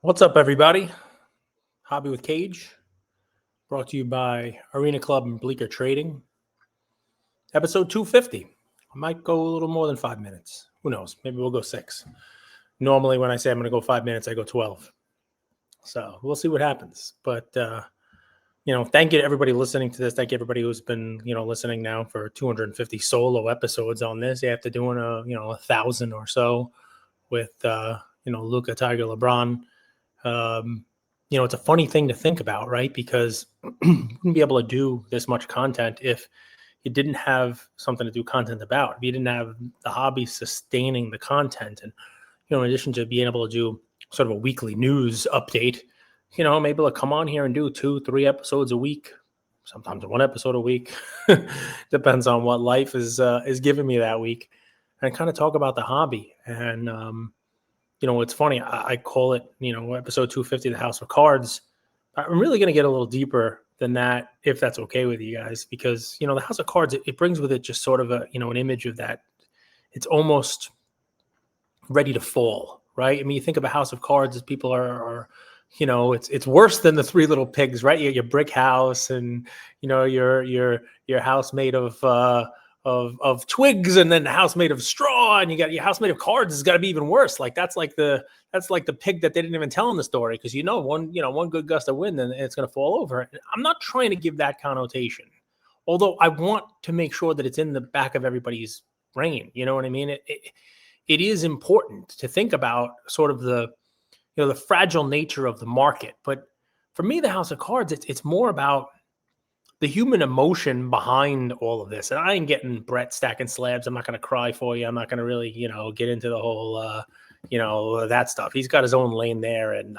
What's up, everybody? Hobby with Cage, brought to you by Arena Club and Bleecker Trading. Episode 250. I might go a little more than 5 minutes. Who knows? Maybe we'll go 6. Normally, when I say I'm going to go 5 minutes, I go 12. So we'll see what happens. But, thank you to everybody listening to this. Thank you everybody who's been, listening now for 250 solo episodes on this after doing 1,000 or so with, Luka, Tiger, LeBron. It's a funny thing to think about, right? Because you wouldn't be able to do this much content if you didn't have something to do content about. If you didn't have the hobby sustaining the content. And, in addition to being able to do sort of a weekly news update, I'm able to come on here and do 2-3 episodes a week, sometimes 1 episode a week. Depends on what life is giving me that week. And kind of talk about the hobby. And, it's funny. I call it, episode 250, the House of Cards. I'm really going to get a little deeper than that, if that's okay with you guys, because, the House of Cards, it brings with it just sort of an image of that. It's almost ready to fall, right? I mean, you think of a House of Cards as people are it's worse than the Three Little Pigs, right? Your brick house and, your house made of twigs, and then the house made of straw, and you got your house made of cards. Has got to be even worse. Like that's like the pig that they didn't even tell in the story, because one good gust of wind and it's going to fall over. I'm not trying to give that connotation, although I want to make sure that it's in the back of everybody's brain. You know what I mean? It is important to think about sort of the fragile nature of the market. But for me, the House of Cards, it's more about the human emotion behind all of this. And I ain't getting Brett stacking slabs. I'm not going to cry for you. I'm not going to really, get into the whole, that stuff. He's got his own lane there. And,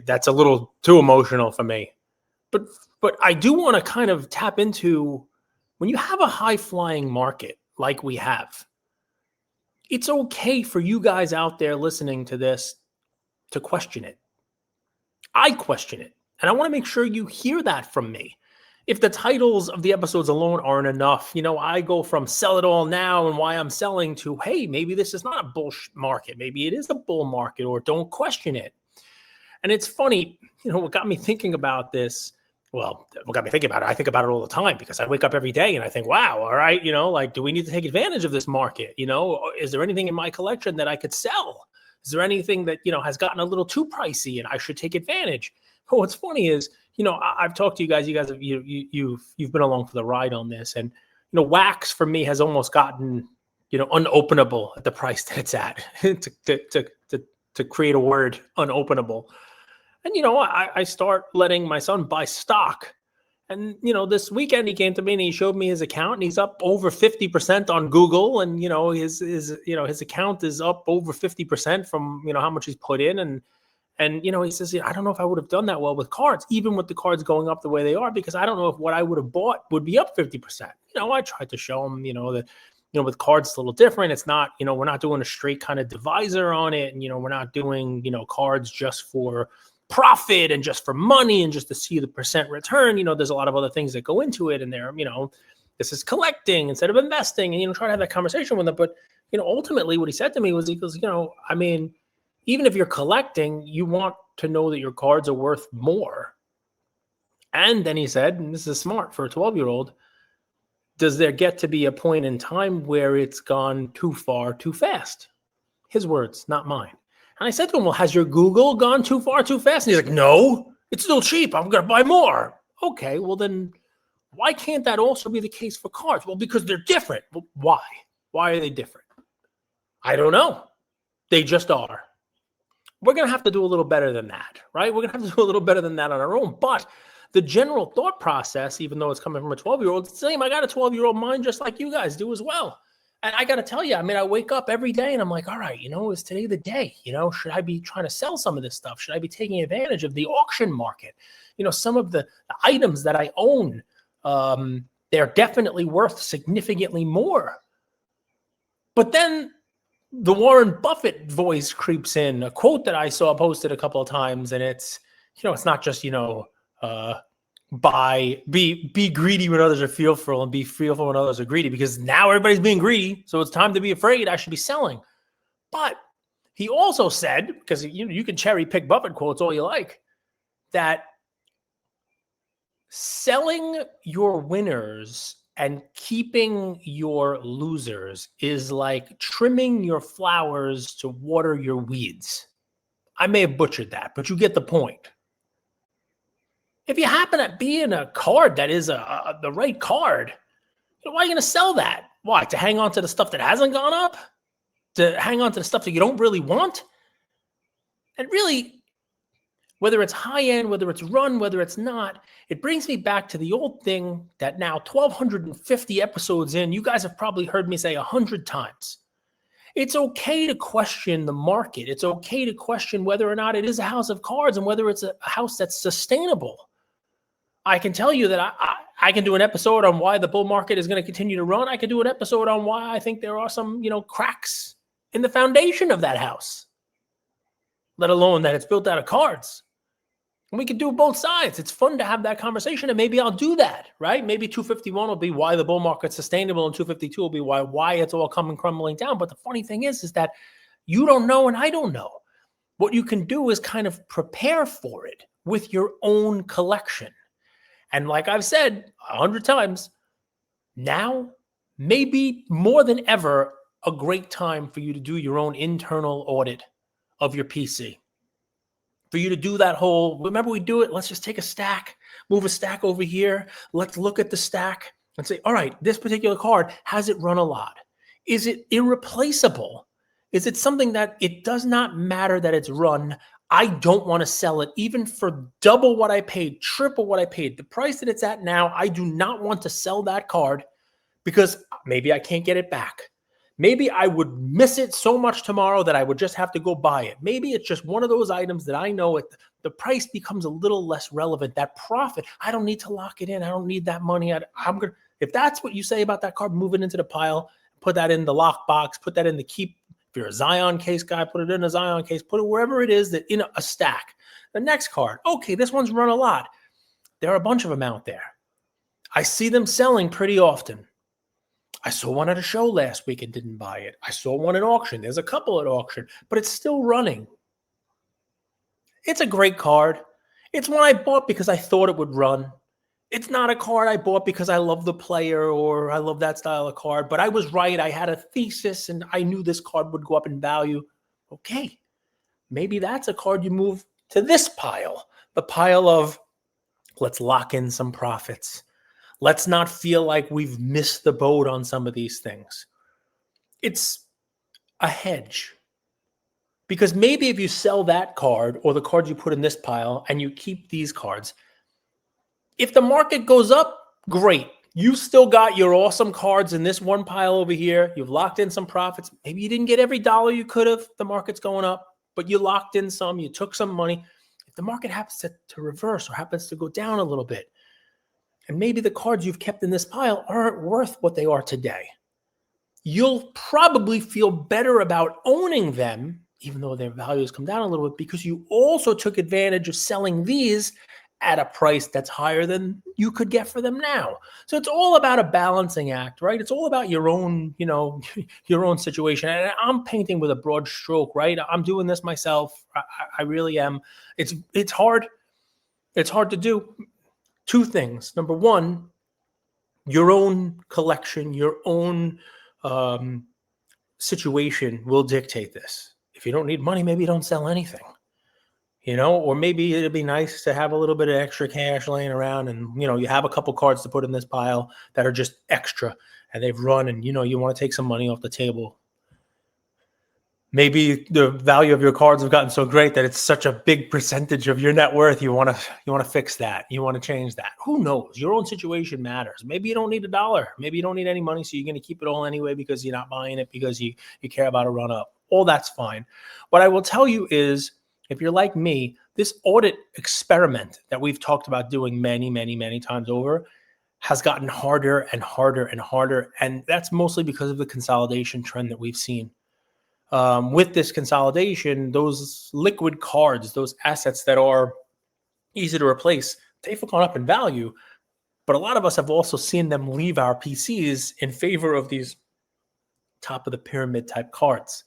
that's a little too emotional for me. But I do want to kind of tap into, when you have a high flying market like we have, it's okay for you guys out there listening to this to question it. I question it. And I want to make sure you hear that from me. If the titles of the episodes alone aren't enough, I go from sell it all now and why I'm selling to, hey, maybe this is not a bullshit market. Maybe it is a bull market, or don't question it. And it's funny, what got me thinking about this, well, what got me thinking about it, I think about it all the time, because I wake up every day and I think, wow, all right, do we need to take advantage of this market? Is there anything in my collection that I could sell? Is there anything that, has gotten a little too pricey and I should take advantage? But what's funny is, I've talked to you guys. You guys have you've been along for the ride on this, and wax for me has almost gotten unopenable at the price that it's at to create a word, unopenable. And I start letting my son buy stock, and this weekend he came to me and he showed me his account, and he's up over 50% on Google, and his account is up over 50% from how much he's put in, and he says, I don't know if I would have done that well with cards, even with the cards going up the way they are, because I don't know if what I would have bought would be up 50%. I tried to show him, that, with cards, it's a little different. It's not, we're not doing a straight kind of divisor on it. And, we're not doing, cards just for profit and just for money and just to see the percent return. There's a lot of other things that go into it. And there, this is collecting instead of investing, and, try to have that conversation with him. But, ultimately what he said to me was, he goes, even if you're collecting, you want to know that your cards are worth more. And then he said, and this is smart for a 12-year-old, does there get to be a point in time where it's gone too far, too fast? His words, not mine. And I said to him, well, has your Google gone too far, too fast? And he's like, no, it's still cheap. I'm going to buy more. Okay, well then, why can't that also be the case for cards? Well, because they're different. Well, why? Why are they different? I don't know. They just are. We're going to have to do a little better than that, right? We're going to have to do a little better than that on our own. But the general thought process, even though it's coming from a 12-year-old, it's the same. I got a 12-year-old mind just like you guys do as well. And I got to tell you, I wake up every day and I'm like, all right, is today the day? Should I be trying to sell some of this stuff? Should I be taking advantage of the auction market? Some of the items that I own, they're definitely worth significantly more. But then the Warren Buffett voice creeps in, a quote that I saw posted a couple of times, and it's, it's not just, be greedy when others are fearful and be fearful when others are greedy, because now everybody's being greedy. So it's time to be afraid. I should be selling. But He also said, because you can cherry pick Buffett quotes all you like, that selling your winners and keeping your losers is like trimming your flowers to water your weeds. I may have butchered that, but you get the point. If you happen to be in a card that is the right card, why are you going to sell that? Why? To hang on to the stuff that hasn't gone up? To hang on to the stuff that you don't really want? And really, whether it's high end, whether it's run, whether it's not, it brings me back to the old thing that now 1,250 episodes in, you guys have probably heard me say 100 times. It's okay to question the market. It's okay to question whether or not it is a house of cards and whether it's a house that's sustainable. I can tell you that I can do an episode on why the bull market is going to continue to run. I can do an episode on why I think there are some, cracks in the foundation of that house, let alone that it's built out of cards. And we can do both sides. It's fun to have that conversation, and maybe I'll do that, right? Maybe 251 will be why the bull market's sustainable, and 252 will be why it's all coming crumbling down. But the funny thing is that you don't know and I don't know. What you can do is kind of prepare for it with your own collection. And like I've said 100 times, now maybe more than ever a great time for you to do your own internal audit of your PC. For you to do that whole, remember we do it, let's just take a stack, move a stack over here, let's look at the stack and say, all right, this particular card, has it run a lot? Is it irreplaceable? Is it something that it does not matter that it's run? I don't want to sell it even for double what I paid, triple what I paid. The price that it's at now, I do not want to sell that card because maybe I can't get it back. Maybe I would miss it so much tomorrow that I would just have to go buy it. Maybe it's just one of those items that I know the price becomes a little less relevant. That profit, I don't need to lock it in. I don't need that money. If that's what you say about that card, move it into the pile, put that in the lock box, put that in the keep. If you're a Zion case guy, put it in a Zion case, put it wherever it is that in a stack. The next card, okay, this one's run a lot. There are a bunch of them out there. I see them selling pretty often. I saw one at a show last week and didn't buy it. I saw one at auction. There's a couple at auction, but it's still running. It's a great card. It's one I bought because I thought it would run. It's not a card I bought because I love the player or I love that style of card, but I was right. I had a thesis and I knew this card would go up in value. Okay, maybe that's a card you move to this pile, the pile of let's lock in some profits. Let's not feel like we've missed the boat on some of these things. It's a hedge. Because maybe if you sell that card or the cards you put in this pile and you keep these cards, if the market goes up, great. You still got your awesome cards in this one pile over here. You've locked in some profits. Maybe you didn't get every dollar you could have. The market's going up, but you locked in some. You took some money. If the market happens to reverse or happens to go down a little bit, and maybe the cards you've kept in this pile aren't worth what they are today, you'll probably feel better about owning them, even though their values come down a little bit, because you also took advantage of selling these at a price that's higher than you could get for them now. So it's all about a balancing act, right? It's all about your own, your own situation. And I'm painting with a broad stroke, right? I'm doing this myself. I really am. It's hard. It's hard to do. Two things. Number one, your own collection, your own situation will dictate this. If you don't need money, maybe you don't sell anything. Or maybe it'd be nice to have a little bit of extra cash laying around and, you have a couple cards to put in this pile that are just extra and they've run and, you want to take some money off the table. Maybe the value of your cards have gotten so great that it's such a big percentage of your net worth. You want to fix that. You want to change that. Who knows? Your own situation matters. Maybe you don't need $1. Maybe you don't need any money. So you're going to keep it all anyway because you're not buying it because you care about a run up. All that's fine. What I will tell you is, if you're like me, this audit experiment that we've talked about doing many, many, many times over has gotten harder and harder and harder. And that's mostly because of the consolidation trend that we've seen. With this consolidation, those liquid cards, those assets that are easy to replace, they've gone up in value. But a lot of us have also seen them leave our PCs in favor of these top of the pyramid type cards.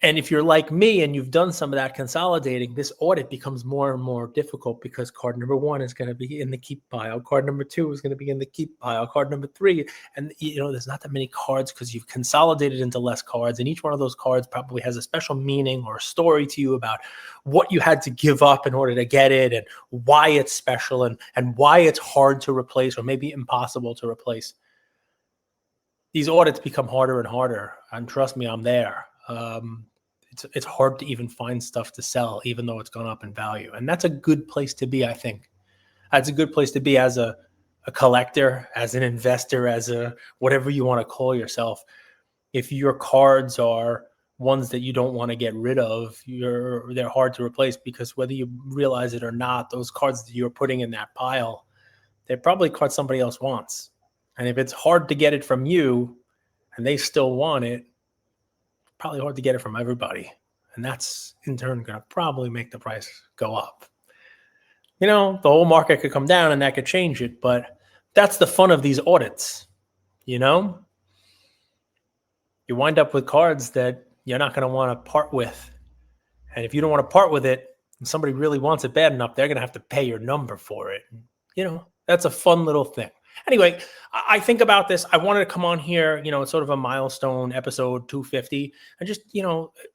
And if you're like me and you've done some of that consolidating, this audit becomes more and more difficult because card number 1 is going to be in the keep pile. Card number 2 is going to be in the keep pile. Card number 3. And, there's not that many cards because you've consolidated into less cards. And each one of those cards probably has a special meaning or a story to you about what you had to give up in order to get it and why it's special and why it's hard to replace or maybe impossible to replace. These audits become harder and harder. And trust me, I'm there. It's hard to even find stuff to sell, even though it's gone up in value. And that's a good place to be, I think. That's a good place to be as a collector, as an investor, as a whatever you want to call yourself. If your cards are ones that you don't want to get rid of, they're hard to replace because whether you realize it or not, those cards that you're putting in that pile, they're probably cards somebody else wants. And if it's hard to get it from you and they still want it, probably hard to get it from everybody. And that's in turn going to probably make the price go up. The whole market could come down and that could change it, but that's the fun of these audits. You wind up with cards that you're not going to want to part with. And if you don't want to part with it and somebody really wants it bad enough, they're going to have to pay your number for it. That's a fun little thing. Anyway, I think about this. I wanted to come on here, it's sort of a milestone episode 250. And just,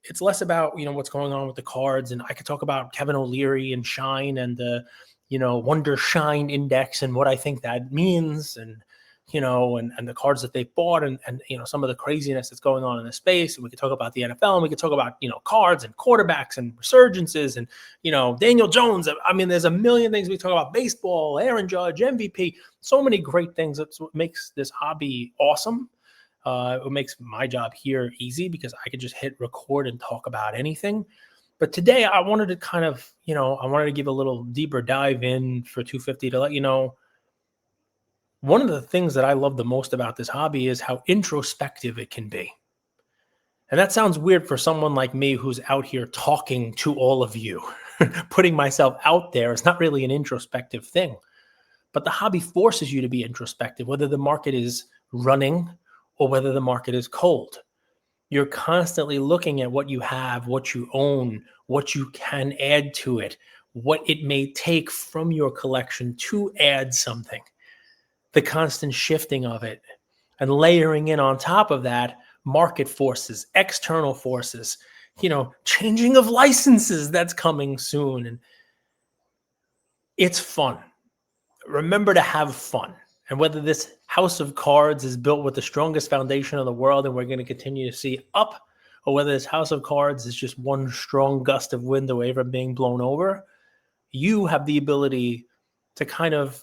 it's less about, what's going on with the cards. And I could talk about Kevin O'Leary and Shine and the, Wonder Shine Index and what I think that means and, and the cards that they bought and some of the craziness that's going on in the space. And we could talk about the NFL and we could talk about, cards and quarterbacks and resurgences and, Daniel Jones. I mean, there's a million things we talk about: baseball, Aaron Judge, MVP, so many great things. That's what makes this hobby awesome. It makes my job here easy because I could just hit record and talk about anything. But today I wanted to kind of, I wanted to give a little deeper dive in for 250 to let you know, one of the things that I love the most about this hobby is how introspective it can be. And that sounds weird for someone like me who's out here talking to all of you. Putting myself out there is not really an introspective thing. But the hobby forces you to be introspective, whether the market is running or whether the market is cold. You're constantly looking at what you have, what you own, what you can add to it, what it may take from your collection to add something. The constant shifting of it and layering in on top of that market forces, external forces, changing of licenses that's coming soon. And it's fun. Remember to have fun. And whether this house of cards is built with the strongest foundation in the world and we're going to continue to see up, or whether this house of cards is just one strong gust of wind away from being blown over, you have the ability to kind of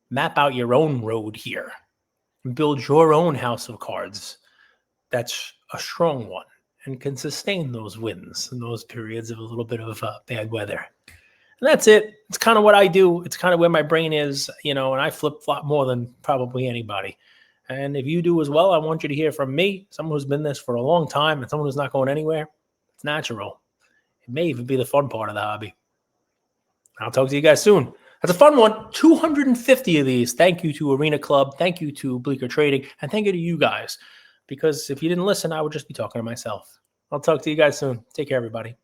map out your own road here and build your own house of cards that's a strong one and can sustain those winds and those periods of a little bit of bad weather. And that's it. It's kind of what I do. It's kind of where my brain is, and I flip-flop more than probably anybody. And if you do as well, I want you to hear from me, someone who's been this for a long time and someone who's not going anywhere. It's natural. It may even be the fun part of the hobby. I'll talk to you guys soon. That's a fun one. 250 of these. Thank you to Arena Club. Thank you to Bleecker Trading. And thank you to you guys. Because if you didn't listen, I would just be talking to myself. I'll talk to you guys soon. Take care, everybody.